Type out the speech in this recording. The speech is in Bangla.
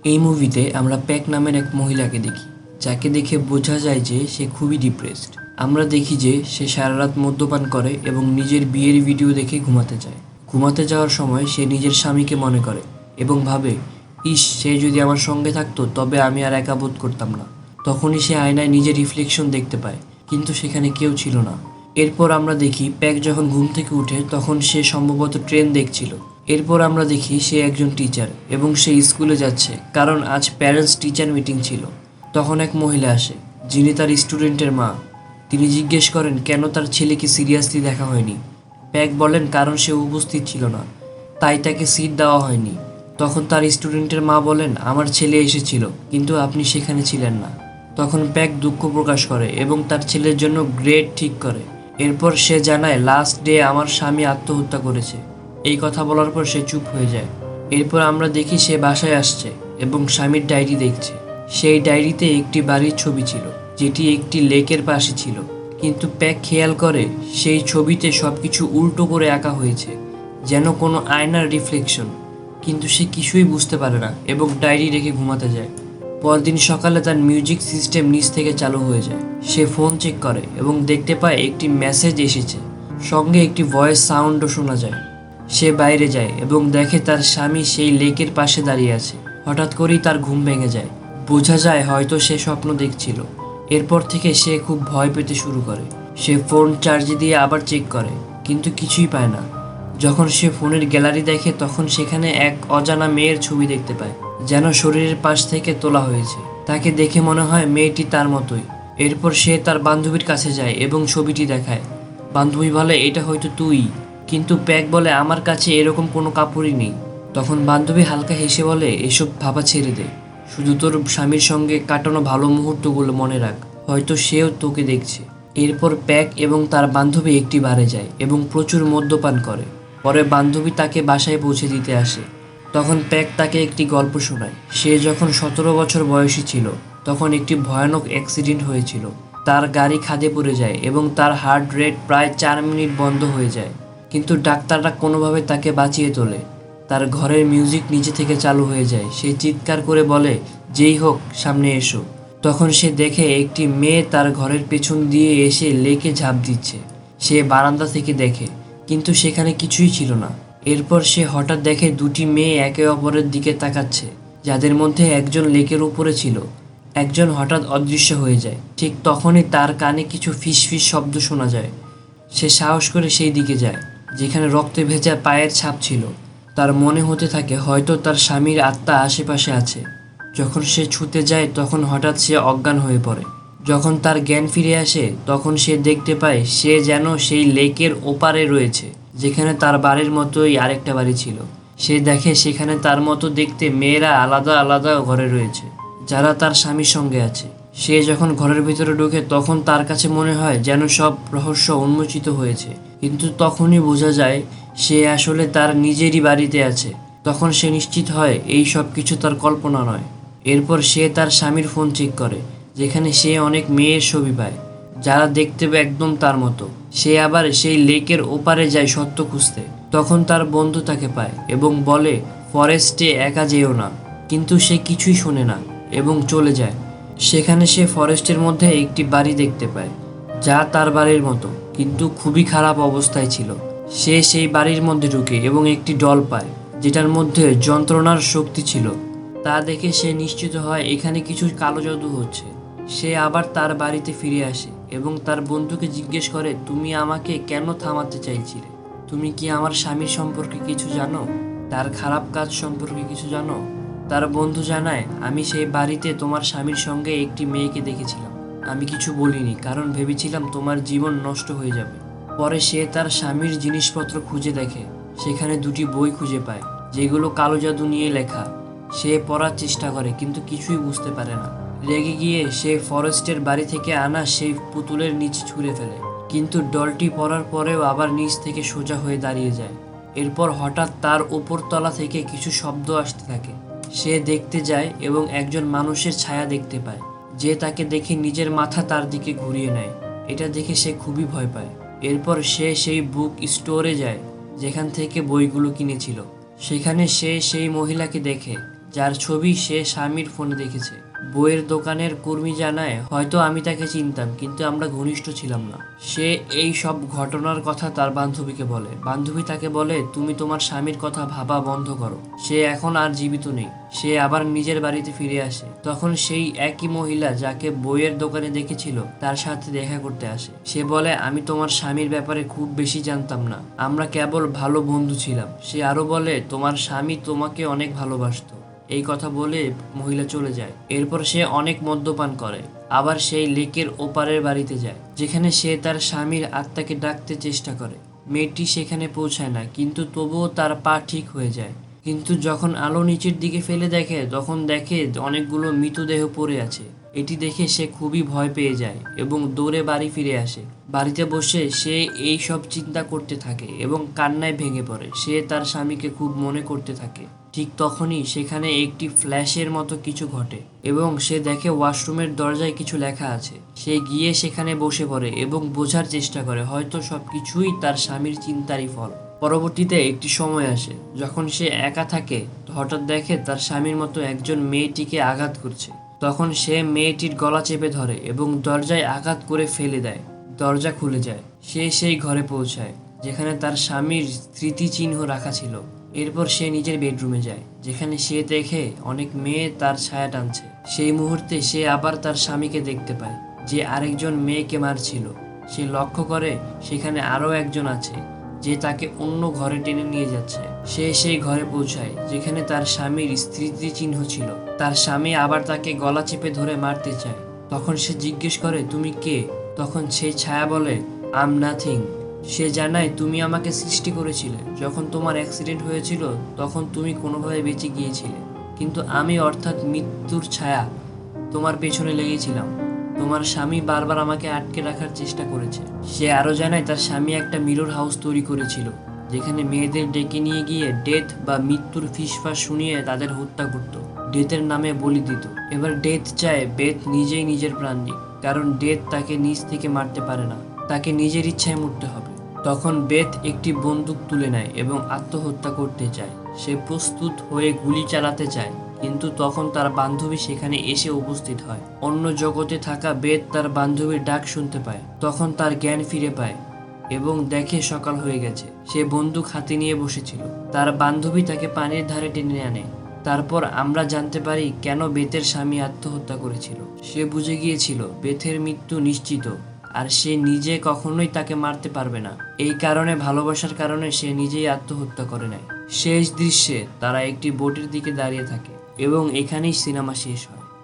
এই মুভিতে আমরা প্যাক নামের এক মহিলাকে দেখি, যাকে দেখে বোঝা যায় যে সে খুবই ডিপ্রেসড। আমরা দেখি যে সে সারা রাত মদ্যপান করে এবং নিজের বিয়ের ভিডিও দেখে ঘুমাতে যায়। ঘুমাতে যাওয়ার সময় সে নিজের স্বামীকে মনে করে এবং ভাবে, ইস, সে যদি আমার সঙ্গে থাকতো তবে আমি আর একা বোধ করতাম না। তখনই সে আয়নায় নিজের রিফ্লেকশন দেখতে পায়, কিন্তু সেখানে কেউ ছিল না। এরপর আমরা দেখি প্যাক যখন ঘুম থেকে উঠে তখন সে সম্ভবত ট্রেন দেখছিল। এরপর আমরা দেখি সে একজন টিচার এবং সে স্কুলে যাচ্ছে, কারণ আজ প্যারেন্টস টিচার মিটিং ছিল। তখন এক মহিলা আসে, যিনি তার স্টুডেন্টের মা। তিনি জিজ্ঞেস করেন কেন তার ছেলেকে সিরিয়াসলি দেখা হয়নি। প্যাক বলেন কারণ সে উপস্থিত ছিল না, তাই তাকে সিট দেওয়া হয়নি। তখন তার স্টুডেন্টের মা বলেন, আমার ছেলে এসেছিল, কিন্তু আপনি সেখানে ছিলেন না। তখন প্যাক দুঃখ প্রকাশ করে এবং তার ছেলের জন্য গ্রেড ঠিক করে। এরপর সে জানায়, লাস্ট ডে আমার স্বামী আত্মহত্যা করেছে। এই কথা বলার পর সে চুপ হয়ে যায়। এরপর আমরা দেখি সে বাসায় আসছে এবং স্বামীর ডায়েরি দেখছে। সেই ডায়েরিতে একটি বাড়ির ছবি ছিল, যেটি একটি লেকের পাশে ছিল। কিন্তু প্যাক খেয়াল করে সেই ছবিতে সবকিছু উল্টো করে আঁকা হয়েছে, যেন কোনো আয়নার রিফ্লেকশন। কিন্তু সে কিছুই বুঝতে পারে না এবং ডায়েরি রেখে ঘুমাতে যায়। পরদিন সকালে তার মিউজিক সিস্টেম নিচ থেকে চালু হয়ে যায়। সে ফোন চেক করে এবং দেখতে পায় একটি মেসেজ এসেছে, সঙ্গে একটি ভয়েস সাউন্ডও শোনা যায়। সে বাইরে যায় এবং দেখে তার স্বামী সেই লেকের পাশে দাঁড়িয়ে আছে। হঠাৎ করেই তার ঘুম ভেঙে যায়। বোঝা যায় হয়তো সে স্বপ্ন দেখছিল। এরপর থেকে সে খুব ভয় পেতে শুরু করে। সে ফোন চার্জে দিয়ে আবার চেক করে, কিন্তু কিছুই পায় না। যখন সে ফোনের গ্যালারি দেখে তখন সেখানে এক অজানা মেয়ের ছবি দেখতে পায়, যেন শরীরের পাশ থেকে তোলা হয়েছে। তাকে দেখে মনে হয় মেয়েটি তার মতোই। এরপর সে তার বান্ধবীর কাছে যায় এবং ছবিটি দেখায়। বান্ধবী বলে, এটা হয়তো তুই। কিন্তু প্যাক বলে, আমার কাছে এরকম কোনো কাপড়ই নেই। তখন বান্ধবী হালকা হেসে বলে, এসব ভাবা ছেড়ে দে, শুধু তোর স্বামীর সঙ্গে কাটানো ভালো মুহূর্তগুলো মনে রাখ, হয়তো সেও তোকে দেখছে। এরপর প্যাক এবং তার বান্ধবী একটি বারে যায় এবং প্রচুর মদ্যপান করে। পরে বান্ধবী তাকে বাসায় পৌঁছে দিতে আসে। তখন প্যাক তাকে একটি গল্প শোনায়। সে যখন 17 বছর বয়সী ছিল তখন একটি ভয়ানক অ্যাক্সিডেন্ট হয়েছিল। তার গাড়ি খাদে পড়ে যায় এবং তার হার্ট রেট প্রায় 4 মিনিট বন্ধ হয়ে যায়। কিন্তু ডাক্তাররা কোনোভাবে তাকে বাঁচিয়ে তোলে। তার ঘরের মিউজিক নিচে থেকে চালু হয়ে যায়। সে চিৎকার করে বলে, যেই হোক সামনে এসো। তখন সে দেখে একটি মেয়ে তার ঘরের পেছন দিয়ে এসে লেকে ঝাঁপ দিচ্ছে। সে বারান্দা থেকে দেখে, কিন্তু সেখানে কিছুই ছিল না। এরপর সে হঠাৎ দেখে দুটি মেয়ে একে অপরের দিকে তাকাচ্ছে, যাদের মধ্যে একজন লেকের উপরে ছিল। একজন হঠাৎ অদৃশ্য হয়ে যায়। ঠিক তখনই তার কানে কিছু ফিসফিস শব্দ শোনা যায়। সে সাহস করে সেই দিকে যায়, যেখানে রক্তে ভেজা পায়ের ছাপ ছিল। তার মনে হতে থাকে হয়তো তার স্বামীর আত্মা আশেপাশে আছে। যখন সে ছুতে যায় তখন হঠাৎ সে অজ্ঞান হয়ে পড়ে। যখন তার জ্ঞান ফিরে আসে তখন সে দেখতে পায় সে যেন সেই লেকের ওপারে রয়েছে, যেখানে তার বাড়ির মতোই আরেকটা বাড়ি ছিল। সে দেখে সেখানে তার মতো দেখতে মেয়েরা আলাদা আলাদা ঘরে রয়েছে, যারা তার স্বামীর সঙ্গে আছে। সে যখন ঘরের ভিতরে ঢোকে তখন তার কাছে মনে হয় যেন সব রহস্য উন্মোচিত হয়েছে, কিন্তু তখনই বোঝা যায় সে আসলে তার নিজেরই বাড়িতে আছে। তখন সে নিশ্চিত হয় এই সব কিছু তার কল্পনা নয়। এরপর সে তার স্বামীর ফোন চেক করে, যেখানে সে অনেক মেয়ের ছবি পায়, যারা দেখতে একদম তার মতো। সে আবার সেই লেকের ওপারে যায় সত্য খুঁজতে। তখন তার বন্ধু তাকে পায় এবং বলে, ফরেস্টে একা যেও না। কিন্তু সে কিছুই শোনে না এবং চলে যায়। সেখানে সে ফরেস্টের মধ্যে একটি বাড়ি দেখতে পায়, যা তার বাড়ির মতো, কিন্তু খুবই খারাপ অবস্থায় ছিল। সে সেই বাড়ির মধ্যে ঢুকে এবং একটি ডল পায়, যেটার মধ্যে যন্ত্রণার শক্তি ছিল। তা দেখে সে নিশ্চিত হয় এখানে কিছু কালো জাদু হচ্ছে। সে আবার তার বাড়িতে ফিরে আসে এবং তার বন্ধুকে জিজ্ঞেস করে, তুমি আমাকে কেন থামাতে চাইছিলে? তুমি কি আমার স্বামীর সম্পর্কে কিছু জানো? তার খারাপ কাজ সম্পর্কে কিছু জানো? তার বন্ধু জানায়, আমি সেই বাড়িতে তোমার স্বামীর সঙ্গে একটি মেয়েকে দেখেছিলাম। আমি কিছু বলিনি, কারণ ভেবেছিলাম তোমার জীবন নষ্ট হয়ে যাবে। পরে সে তার স্বামীর জিনিসপত্র খুঁজে দেখে। সেখানে দুটি বই খুঁজে পায়, যেগুলো কালো জাদু নিয়ে লেখা। সে পড়ার চেষ্টা করে, কিন্তু কিছুই বুঝতে পারে না। রেগে গিয়ে সে ফরেস্টের বাড়ি থেকে আনা সেই পুতুলের নিচে ছুঁড়ে ফেলে, কিন্তু ডলটি পড়ার পরেও আবার নিচ থেকে সোজা হয়ে দাঁড়িয়ে যায়। এরপর হঠাৎ তার উপরতলা থেকে কিছু শব্দ আসতে থাকে। সে দেখতে যায় এবং একজন মানুষের ছায়া দেখতে পায়, যে তাকে দেখে নিজের মাথা তার দিকে ঘুরিয়ে নেয়। এটা দেখে সে খুবই ভয় পায়। এরপর সে সেই বুক স্টোরে যায়, যেখান থেকে বইগুলো কিনেছিল। সেখানে সে সেই মহিলাকে দেখে, যার ছবি সে স্বামীর ফোনে দেখেছে। বইয়ের দোকানের কর্মী জানায়, হয়তো আমি তাকে চিনতাম, কিন্তু আমরা ঘনিষ্ঠ ছিলাম না। সে এই সব ঘটনার কথা তার বান্ধবীকে বলে। বান্ধবী তাকে বলে, তুমি তোমার স্বামীর কথা ভাবা বন্ধ করো, সে এখন আর জীবিত নেই। সে আবার নিজের বাড়িতে ফিরে আসে। তখন সেই একই মহিলা যাকে বইয়ের দোকানে দেখেছিল তার সাথে দেখা করতে আসে। সে বলে, আমি তোমার স্বামীর ব্যাপারে খুব বেশি জানতাম না, আমরা কেবল ভালো বন্ধু ছিলাম। সে আরো বলে, তোমার স্বামী তোমাকে অনেক ভালোবাসতো। এই কথা বলে মহিলা চলে যায়। এরপর সে অনেক মদ্যপান করে, আবার সেই লেকের ওপারের বাড়িতে যায়, যেখানে সে তার স্বামীর আত্মাকে ডাকতে চেষ্টা করে। মেয়েটি সেখানে পৌঁছায় না, কিন্তু তবুও তার পা ঠিক হয়ে যায়। কিন্তু যখন আলো নিচের দিকে ফেলে দেখে, তখন দেখে অনেকগুলো মৃতদেহ পড়ে আছে। এটি দেখে সে খুবই ভয় পেয়ে যায় এবং দৌড়ে বাড়ি ফিরে আসে। বাড়িতে বসে সে এই সব চিন্তা করতে থাকে এবং কান্নায় ভেঙে পড়ে। সে তার স্বামীকে খুব মনে করতে থাকে। ঠিক তখনই সেখানে একটি ফ্ল্যাশের মতো কিছু ঘটে এবং সে দেখে ওয়াশরুমের দরজায় কিছু লেখা আছে। সে গিয়ে সেখানে বসে পড়ে এবং বোঝার চেষ্টা করে হয়তো সবকিছুই তার স্বামীর চিন্তারই ফল। পরবর্তীতে একটি সময় আসে যখন সে একা থাকে। হঠাৎ দেখে তার স্বামীর মতো একজন মেয়েটিকে আঘাত করছে। তখন সে মেয়েটির গলা চেপে ধরে এবং দরজায় আঘাত করে ফেলে দেয়। দরজা খুলে যায়। সে সেই ঘরে পৌঁছায় যেখানে তার স্বামীর স্মৃতিচিহ্ন রাখা ছিল। এরপর সে নিজের বেডরুমে যায়, যেখানে সে দেখে অনেক মেয়ে তার ছায়া টানছে। সেই মুহূর্তে সে আবার তার স্বামীকে দেখতে পায়, যে আরেকজন মেয়েকে মারছিল। সে লক্ষ্য করে সেখানে আরও একজন আছে, যে তাকে অন্য ঘরে টেনে নিয়ে যাচ্ছে। সে সেই ঘরে পৌঁছায় যেখানে তার স্বামীর স্মৃতিচিহ্ন ছিল। তার স্বামী আবার তাকে গলা চেপে ধরে মারতে চায়। তখন সে জিজ্ঞেস করে, তুমি কে? তখন সেই ছায়া বলে, আম নাথিং। সে জানায়, তুমি আমাকে সৃষ্টি করেছিলে। যখন তোমার অ্যাক্সিডেন্ট হয়েছিল তখন তুমি কোনোভাবে বেঁচে গিয়েছিলে, কিন্তু আমি, অর্থাৎ মৃত্যুর ছায়া, তোমার পেছনে লেগেছিলাম। তোমার স্বামী বারবার আমাকে আটকে রাখার চেষ্টা করেছে। সে আরও জানায় তার স্বামী একটা মিরর হাউস তৈরি করেছিল, যেখানে মেয়েদের ডেকে নিয়ে গিয়ে ডেথ বা মৃত্যুর ফিসফাস শুনিয়ে তাদের হত্যা করত, ডেথের নামে বলি দিত। এবার ডেথ চায় বেথ নিজেই নিজের প্রাণ নিক, কারণ ডেথ তাকে নিজ থেকে মারতে পারে না, তাকে নিজের ইচ্ছায় মরতে হবে। তখন বেথ একটি বন্দুক তুলে নেয় এবং আত্মহত্যা করতে চায়। সে প্রস্তুত হয়ে গুলি চালাতে চায়, কিন্তু তখন তার বান্ধবী সেখানে এসে উপস্থিত হয়। অন্য জগতে থাকা বেথ তার বান্ধবীর ডাক শুনতে পায়। তখন তার জ্ঞান ফিরে পায় এবং দেখে সকাল হয়ে গেছে। সে বন্দুক হাতে নিয়ে বসেছিল। তার বান্ধবী তাকে পানির ধারে টেনে আনে। তারপর আমরা জানতে পারি কেন বেথের স্বামী আত্মহত্যা করেছিল। সে বুঝে গিয়েছিল বেথের মৃত্যু নিশ্চিত, আর সে নিজে কখনোই তাকে মারতে পারবে না। এই কারণে, ভালোবাসার কারণে, সে নিজেই আত্মহত্যা করে নেয়। শেষ দৃশ্যে তারা একটি বোটের দিকে দাঁড়িয়ে থাকে এবং এখানেই সিনেমা শেষ হয়।